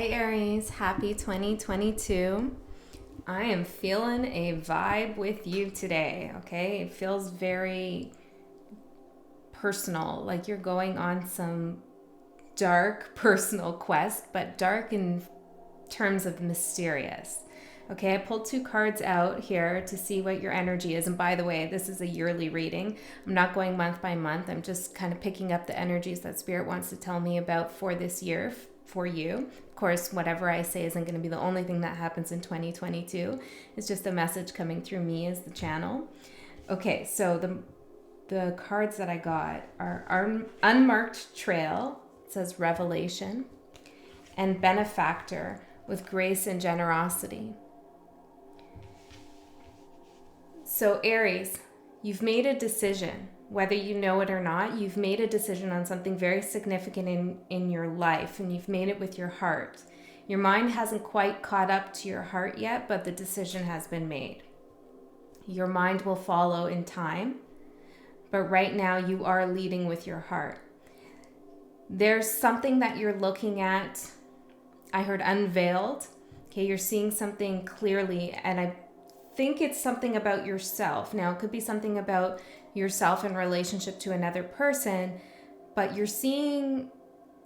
Hi Aries, happy 2022. I am feeling a vibe with you today, okay? It feels very personal, like you're going on some dark personal quest, but dark in terms of mysterious. Okay, I pulled two cards out here to see what your energy is. And by the way, this is a yearly reading. I'm not going month by month. I'm just kind of picking up the energies that Spirit wants to tell me about for this year for you. Of course, whatever I say isn't going to be the only thing that happens in 2022. It's just a message coming through me as the channel. Okay, so the cards that I got are unmarked trail. It says revelation, and benefactor with grace and generosity. So Aries, you've made a decision, whether you know it or not. You've made a decision on something very significant in your life, and you've made it with your heart. Your mind hasn't quite caught up to your heart yet, but the decision has been made. Your mind will follow in time, but right now you are leading with your heart. There's something that you're looking at. I heard unveiled. Okay, you're seeing something clearly, and I think it's something about yourself. Now, it could be something about yourself in relationship to another person, but you're seeing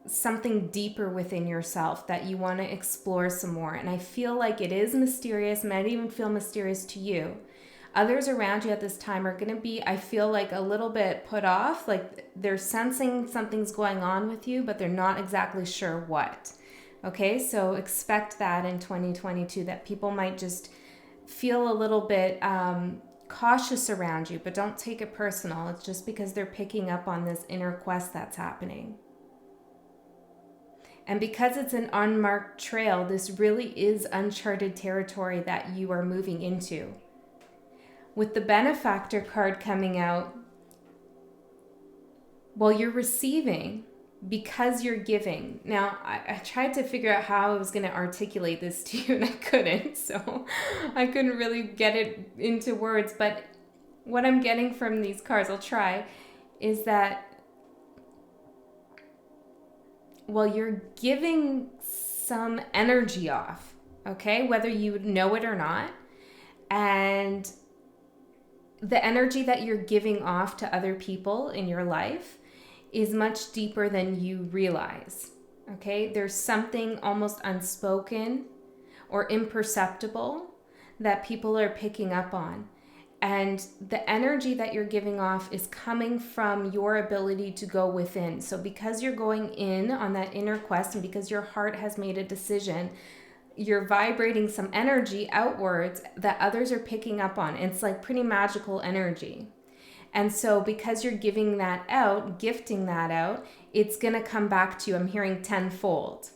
something deeper within yourself that you want to explore some more. And I feel like it is mysterious, might even feel mysterious to you. Others around you at this time are going to be, I feel like, a little bit put off, like they're sensing something's going on with you, but they're not exactly sure what. Okay, so expect that in 2022, that people might just feel a little bit cautious around you, but don't take it personal. It's just because they're picking up on this inner quest that's happening. And because it's an unmarked trail, this really is uncharted territory that you are moving into. With the benefactor card coming out, well, you're receiving because you're giving. Now, I tried to figure out how I was going to articulate this to you, and I couldn't. So I couldn't really get it into words. But what I'm getting from these cards, I'll try, is that, well, you're giving some energy off, okay? Whether you know it or not. And the energy that you're giving off to other people in your life is much deeper than you realize, okay? There's something almost unspoken or imperceptible that people are picking up on. And the energy that you're giving off is coming from your ability to go within. So because you're going in on that inner quest, and because your heart has made a decision, you're vibrating some energy outwards that others are picking up on. It's like pretty magical energy. And so because you're giving that out, gifting that out, it's going to come back to you. I'm hearing tenfold.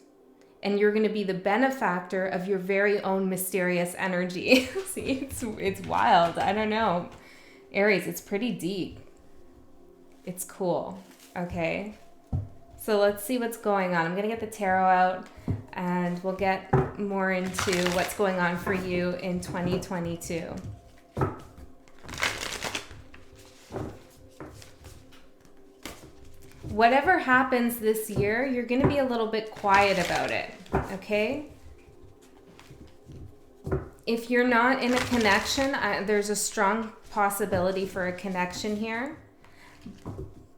And you're going to be the benefactor of your very own mysterious energy. See, it's wild. I don't know. Aries, it's pretty deep. It's cool. Okay. So let's see what's going on. I'm going to get the tarot out, and we'll get more into what's going on for you in 2022. Whatever happens this year, you're going to be a little bit quiet about it, okay? If you're not in a connection, there's a strong possibility for a connection here.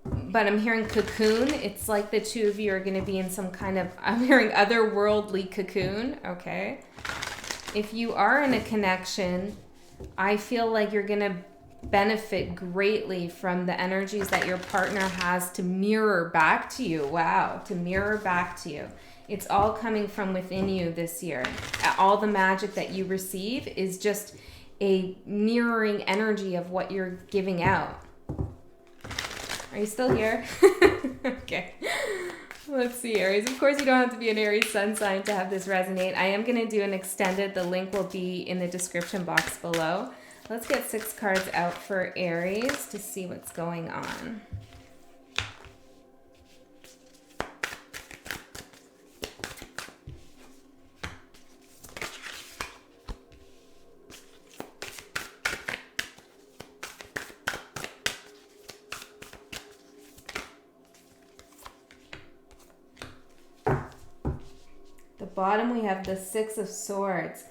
But I'm hearing cocoon. It's like the two of you are going to be in some kind of, I'm hearing otherworldly cocoon, okay? If you are in a connection, I feel like you're going to benefit greatly from the energies that your partner has to mirror back to you. Wow, to mirror back to you. It's all coming from within you this year. All the magic that you receive is just a mirroring energy of what you're giving out. Are you still here? Okay. Let's see, Aries. Of course, you don't have to be an Aries sun sign to have this resonate. I am going to do an extended. The link will be in the description box below. Let's get 6 cards out for Aries to see what's going on. bottom we have the Six of Swords.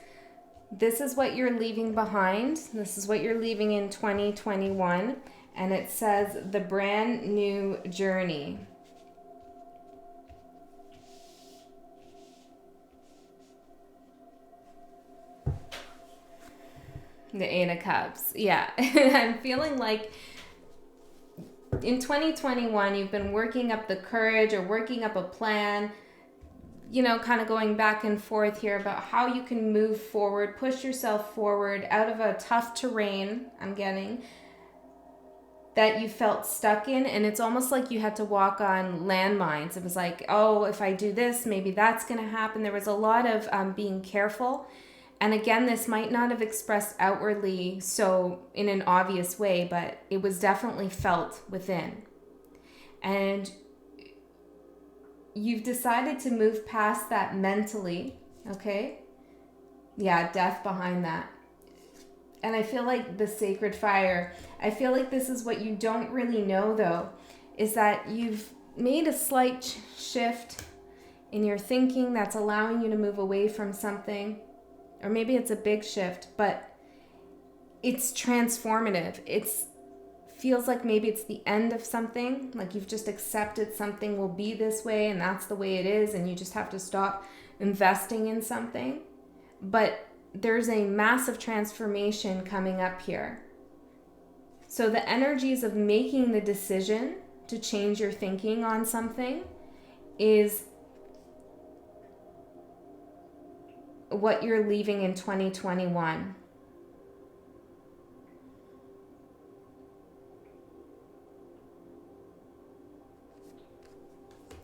This is what you're leaving behind. This is what you're leaving in 2021. And it says the brand new journey. The Eight of Cups. Yeah. I'm feeling like in 2021, you've been working up the courage or working up a plan, you know, kind of going back and forth here about how you can move forward, push yourself forward out of a tough terrain, I'm getting, that you felt stuck in. And it's almost like you had to walk on landmines. It was like, oh, if I do this, maybe that's going to happen. There was a lot of being careful. And again, this might not have expressed outwardly so in an obvious way, but it was definitely felt within. And you've decided to move past that mentally, okay? Yeah, death behind that. And I feel like the sacred fire, I feel like this is what you don't really know though, is that you've made a slight shift in your thinking that's allowing you to move away from something. Or maybe it's a big shift, but it's transformative. It's feels like maybe it's the end of something, like you've just accepted something will be this way and that's the way it is, and you just have to stop investing in something. But there's a massive transformation coming up here. So the energies of making the decision to change your thinking on something is what you're leaving in 2021.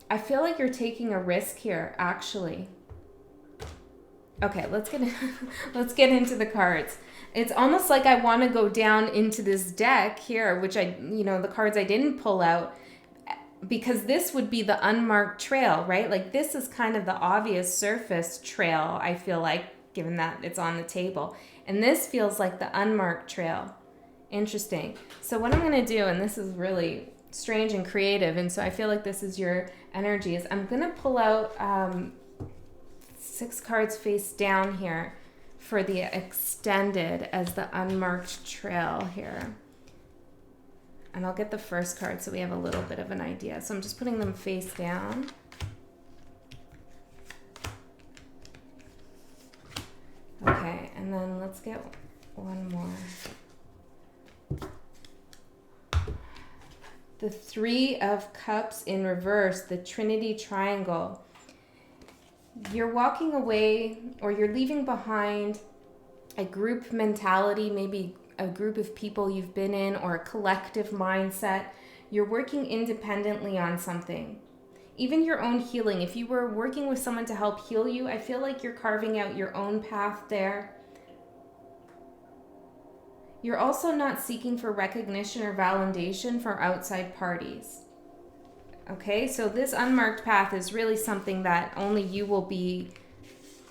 I feel like you're taking a risk here, actually. Okay, let's get into the cards. It's almost like I want to go down into this deck here, which the cards I didn't pull out, because this would be the unmarked trail, right? Like this is kind of the obvious surface trail, I feel like, given that it's on the table. And this feels like the unmarked trail. Interesting. So what I'm going to do, and this is really strange and creative, and so I feel like this is your energy, is I'm going to pull out 6 cards face down here for the extended as the unmarked trail here. And I'll get the first card so we have a little bit of an idea. So I'm just putting them face down. Okay, and then let's get one more. The Three of Cups in reverse, the Trinity Triangle. You're walking away, or you're leaving behind a group mentality, maybe a group of people you've been in, or a collective mindset. You're working independently on something. Even your own healing. If you were working with someone to help heal you, I feel like you're carving out your own path there. You're also not seeking for recognition or validation from outside parties. Okay, so this unmarked path is really something that only you will be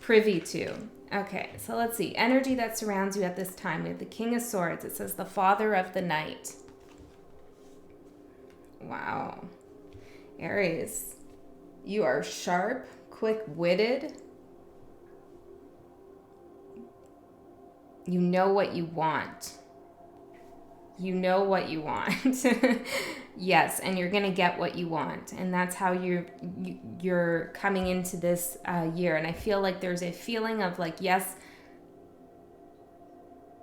privy to. Okay, so let's see. Energy that surrounds you at this time. We have the King of Swords. It says the Father of the Night. Wow. Aries, you are sharp, quick-witted. You know what you want. You know what you want. Yes, and you're going to get what you want. And that's how you're coming into this year. And I feel like there's a feeling of like, yes,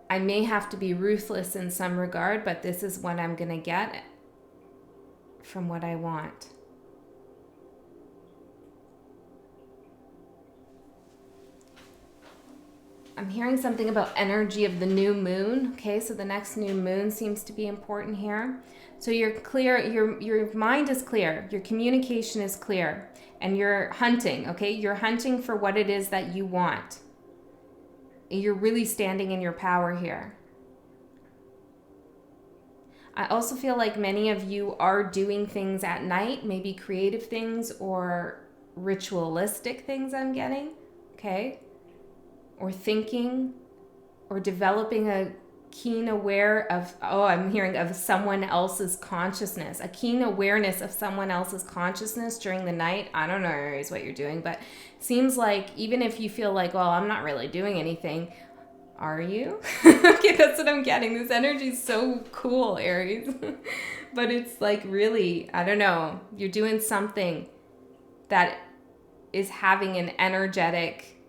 I may have to be ruthless in some regard, but this is what I'm going to get from what I want. I'm hearing something about energy of the new moon. Okay, so the next new moon seems to be important here. So you're clear, your mind is clear, your communication is clear, and you're hunting, okay? You're hunting for what it is that you want. You're really standing in your power here. I also feel like many of you are doing things at night, maybe creative things or ritualistic things I'm getting, okay? Or thinking or developing keen aware of, I'm hearing of someone else's consciousness, a keen awareness of someone else's consciousness during the night. I don't know, Aries, what you're doing, but seems like even if you feel like, well, I'm not really doing anything, are you? Okay, that's what I'm getting. This energy is so cool, Aries. But it's like really, I don't know, you're doing something that is having an energetic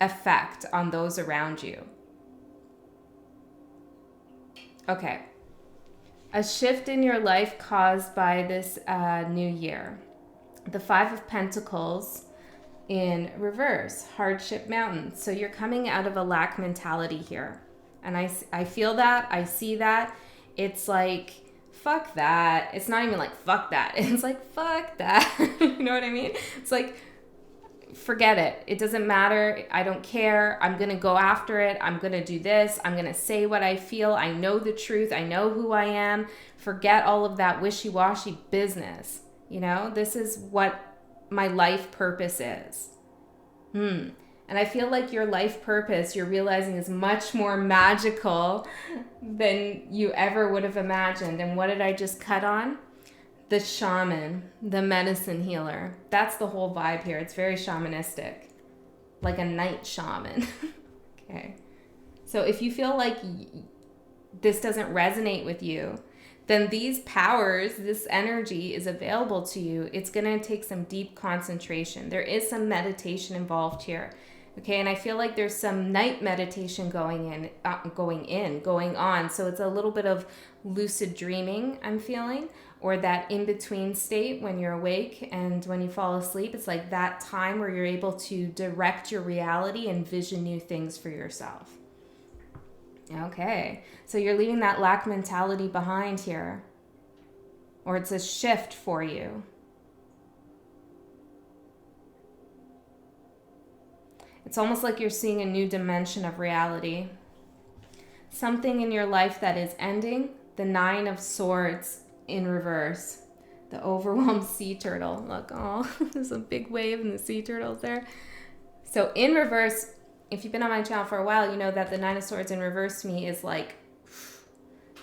effect on those around you. Okay. A shift in your life caused by this new year. The Five of Pentacles in reverse, hardship mountain. So you're coming out of a lack mentality here. And I feel that, I see that. It's like, fuck that. It's not even like, fuck that. It's like, fuck that. You know what I mean? It's like, forget it. It doesn't matter. I don't care. I'm going to go after it. I'm going to do this. I'm going to say what I feel. I know the truth. I know who I am. Forget all of that wishy-washy business. You know, this is what my life purpose is. And I feel like your life purpose, you're realizing, is much more magical than you ever would have imagined. And what did I just cut on? The shaman, the medicine healer. That's the whole vibe here. It's very shamanistic, like a night shaman. Okay. So if you feel like this doesn't resonate with you, then these powers, this energy is available to you. It's going to take some deep concentration. There is some meditation involved here. Okay, and I feel like there's some night meditation going on. So it's a little bit of lucid dreaming, I'm feeling, or that in-between state when you're awake and when you fall asleep. It's like that time where you're able to direct your reality and vision new things for yourself. Okay, so you're leaving that lack mentality behind here, or it's a shift for you. It's almost like you're seeing a new dimension of reality. Something in your life that is ending. The Nine of Swords in reverse. The overwhelmed sea turtle. Look, oh, there's a big wave and the sea turtle's there. So in reverse, if you've been on my channel for a while, you know that the Nine of Swords in reverse to me is like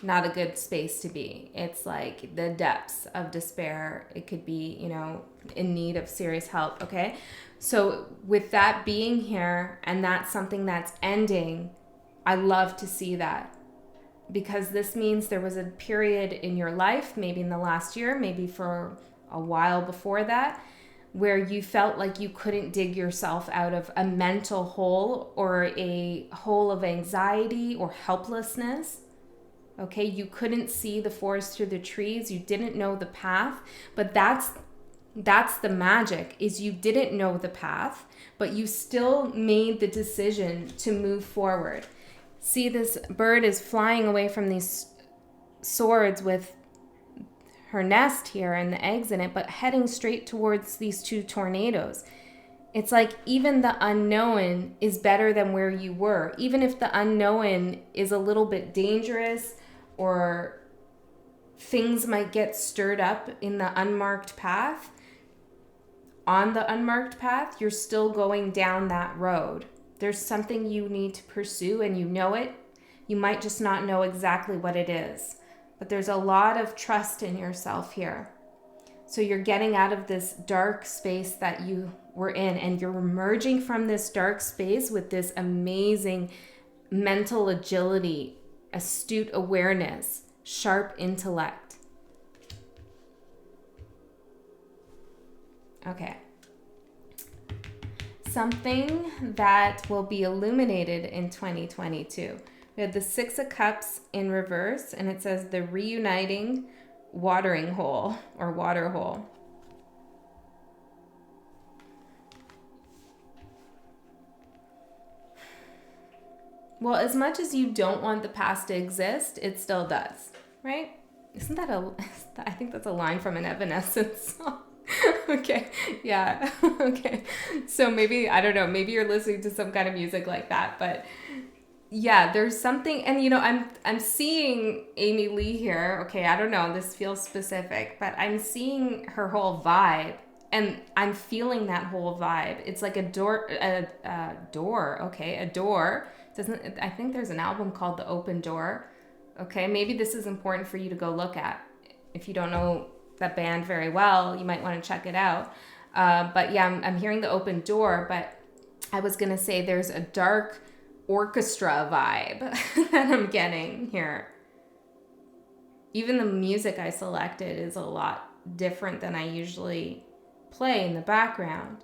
not a good space to be. It's like the depths of despair. It could be, you know, in need of serious help, okay? So with that being here, and that's something that's ending, I love to see that, because this means there was a period in your life, maybe in the last year, maybe for a while before that, where you felt like you couldn't dig yourself out of a mental hole or a hole of anxiety or helplessness. Okay, you couldn't see the forest through the trees. You didn't know the path, but that's the magic, is you didn't know the path, but you still made the decision to move forward. See, this bird is flying away from these swords with her nest here and the eggs in it, but heading straight towards these two tornadoes. It's like even the unknown is better than where you were. Even if the unknown is a little bit dangerous, or things might get stirred up in the unmarked path, on the unmarked path, you're still going down that road. There's something you need to pursue and you know it. You might just not know exactly what it is, but there's a lot of trust in yourself here. So you're getting out of this dark space that you were in, and you're emerging from this dark space with this amazing mental agility, astute awareness, sharp intellect. Okay. Something that will be illuminated in 2022. We have the Six of Cups in reverse, and it says the reuniting watering hole or water hole. Well, as much as you don't want the past to exist, it still does, right? Isn't that I think that's a line from an Evanescence song. Okay, yeah, okay. So maybe, I don't know, maybe you're listening to some kind of music like that, but yeah, there's something, and you know, I'm seeing Amy Lee here. Okay, I don't know, this feels specific, but I'm seeing her whole vibe, and I'm feeling that whole vibe. It's like a door I think there's an album called The Open Door. Okay, maybe this is important for you to go look at. If you don't know that band very well, you might want to check it out. But yeah, I'm hearing The Open Door, but I was going to say there's a dark orchestra vibe that I'm getting here. Even the music I selected is a lot different than I usually play in the background.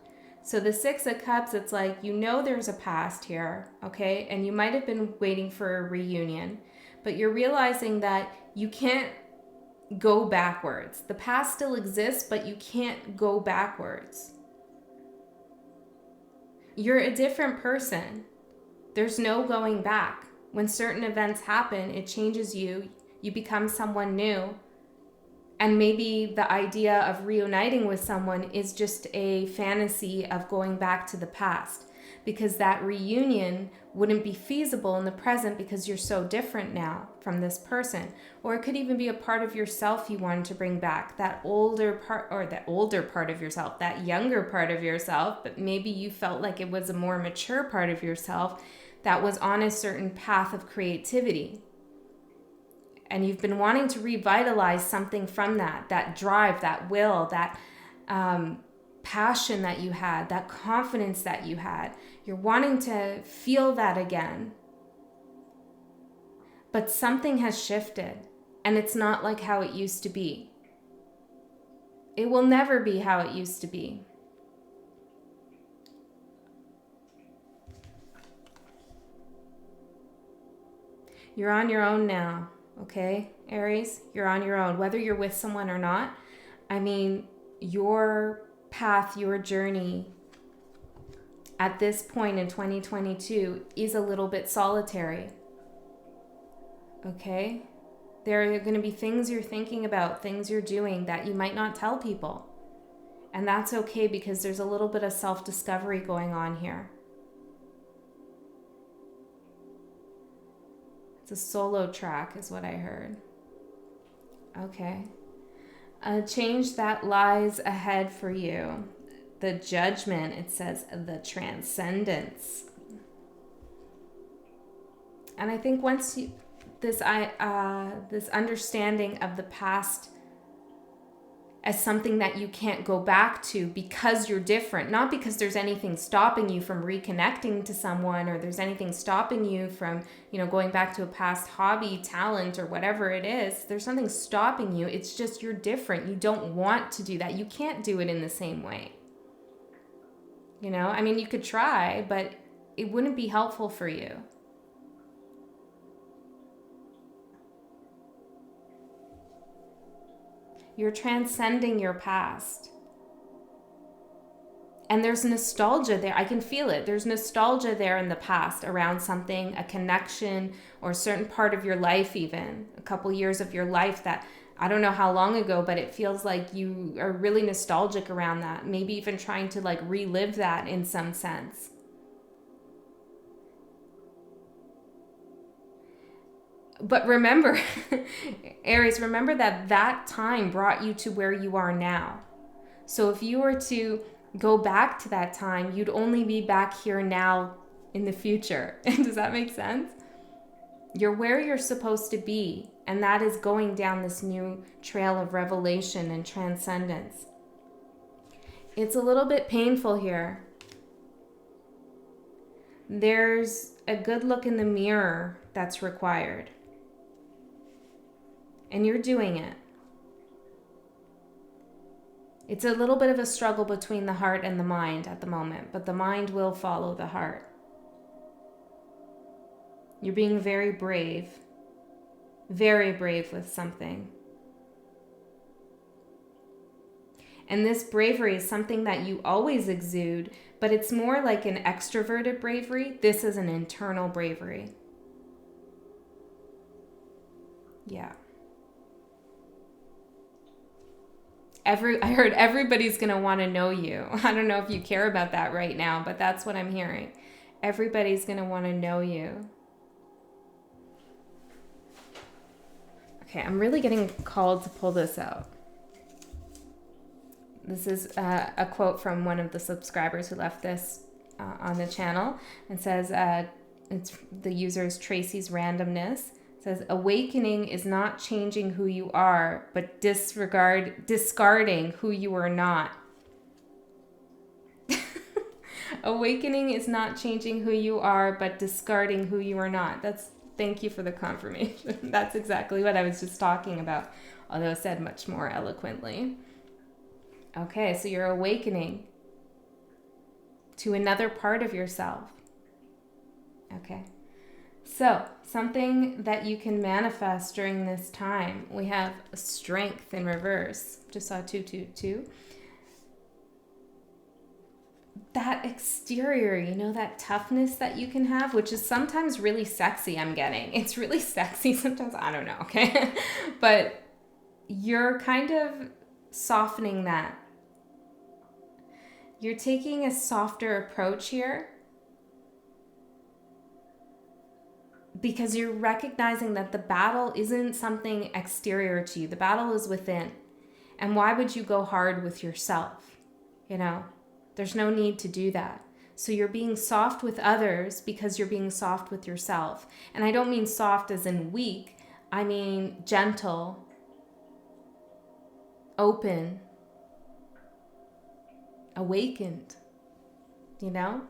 So the Six of Cups, it's like, you know there's a past here, okay? And you might have been waiting for a reunion, but you're realizing that you can't go backwards. The past still exists, but you can't go backwards. You're a different person. There's no going back. When certain events happen, it changes you. You become someone new. And maybe the idea of reuniting with someone is just a fantasy of going back to the past, because that reunion wouldn't be feasible in the present because you're so different now from this person. Or it could even be a part of yourself you wanted to bring back, that older part, or that older part of yourself, that younger part of yourself, but maybe you felt like it was a more mature part of yourself that was on a certain path of creativity. And you've been wanting to revitalize something from that drive, that will, that passion that you had, that confidence that you had. You're wanting to feel that again. But something has shifted, and it's not like how it used to be. It will never be how it used to be. You're on your own now. Okay, Aries, you're on your own, whether you're with someone or not. I mean, your path, your journey at this point in 2022 is a little bit solitary. Okay? There are going to be things you're thinking about, things you're doing that you might not tell people. And that's okay, because there's a little bit of self-discovery going on here. It's a solo track is what I heard. Okay. A change that lies ahead for you. The Judgment, it says the Transcendence. And I think once you, this understanding of the past as something that you can't go back to because you're different, not because there's anything stopping you from reconnecting to someone, or there's anything stopping you from, going back to a past hobby, talent, or whatever it is. There's something stopping you. It's just you're different. You don't want to do that. You can't do it in the same way. You could try, but it wouldn't be helpful for you. You're transcending your past. And there's nostalgia there. I can feel it. There's nostalgia there in the past around something, a connection, or a certain part of your life, even a couple years of your life that I don't know how long ago, but it feels like you are really nostalgic around that. Maybe even trying to relive that in some sense. But remember, Aries, remember that time brought you to where you are now. So if you were to go back to that time, you'd only be back here now in the future. Does that make sense? You're where you're supposed to be, and that is going down this new trail of revelation and transcendence. It's a little bit painful here. There's a good look in the mirror that's required. And you're doing it. It's a little bit of a struggle between the heart and the mind at the moment, but the mind will follow the heart. You're being very brave with something. And this bravery is something that you always exude, but it's more like an extroverted bravery. This is an internal bravery. Yeah. I heard everybody's going to want to know you. I don't know if you care about that right now, but that's what I'm hearing. Everybody's going to want to know you. Okay, I'm really getting called to pull this out. This is a quote from one of the subscribers who left this on the channel, and says, It's the user is Tracy's Randomness. It says, awakening is not changing who you are, but discarding who you are not. Awakening is not changing who you are, but discarding who you are not. Thank you for the confirmation. That's exactly what I was just talking about, although said much more eloquently. Okay, so you're awakening to another part of yourself. Okay. So, something that you can manifest during this time. We have strength in reverse. Just saw 222. That exterior, you know, that toughness that you can have, which is sometimes really sexy, I'm getting. It's really sexy sometimes. I don't know, okay? But you're kind of softening that. You're taking a softer approach here because you're recognizing that the battle isn't something exterior to you. The battle is within. And why would you go hard with yourself? You know, there's no need to do that. So you're being soft with others because you're being soft with yourself. And I don't mean soft as in weak. I mean gentle, open, awakened, you know?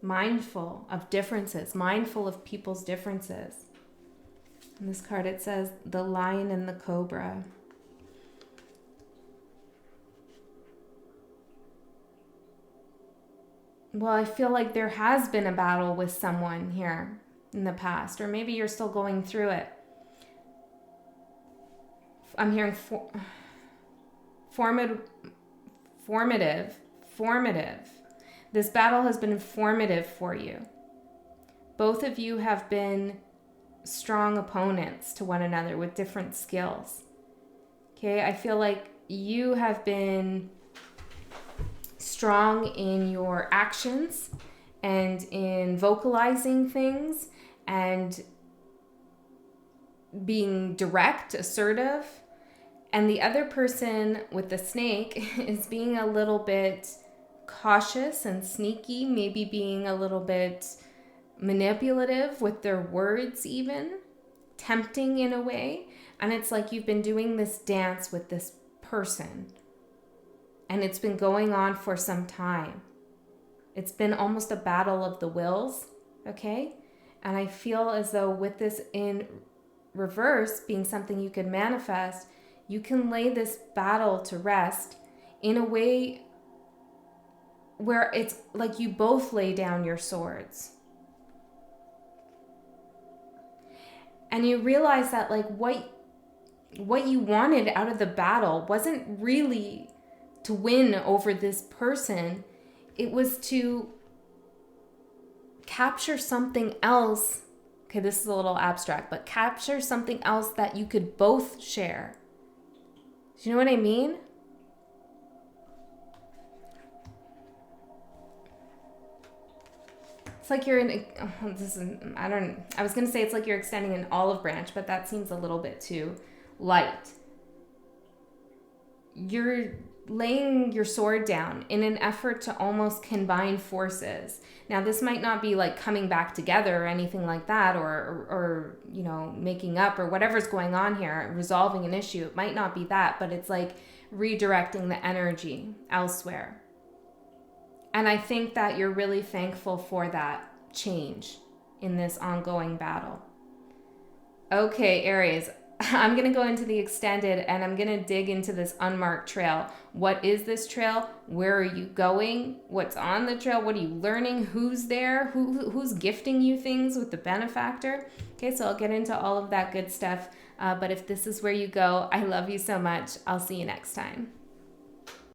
Mindful of differences, mindful of people's differences. In this card it says, the lion and the cobra. Well, I feel like there has been a battle with someone here in the past, or maybe you're still going through it. I'm hearing formative. This battle has been formative for you. Both of you have been strong opponents to one another with different skills. Okay, I feel like you have been strong in your actions and in vocalizing things and being direct, assertive. And the other person with the snake is being a little bit cautious and sneaky, maybe being a little bit manipulative with their words even, tempting in a way. And it's like you've been doing this dance with this person. And it's been going on for some time. It's been almost a battle of the wills, okay? And I feel as though with this in reverse being something you could manifest, you can lay this battle to rest in a way where it's like you both lay down your swords. And you realize that like what you wanted out of the battle wasn't really to win over this person. It was to capture something else. Okay, this is a little abstract, but capture something else that you could both share. Do you know what I mean? It's like you're in, I was going to say it's like you're extending an olive branch, but that seems a little bit too light. You're laying your sword down in an effort to almost combine forces. Now, this might not be like coming back together or anything like that, or you know, making up or whatever's going on here, resolving an issue. It might not be that, but it's like redirecting the energy elsewhere. And I think that you're really thankful for that change in this ongoing battle. Okay, Aries, I'm going to go into the extended and I'm going to dig into this unmarked trail. What is this trail? Where are you going? What's on the trail? What are you learning? Who's there? Who's gifting you things with the benefactor? Okay, so I'll get into all of that good stuff. But if this is where you go, I love you so much. I'll see you next time.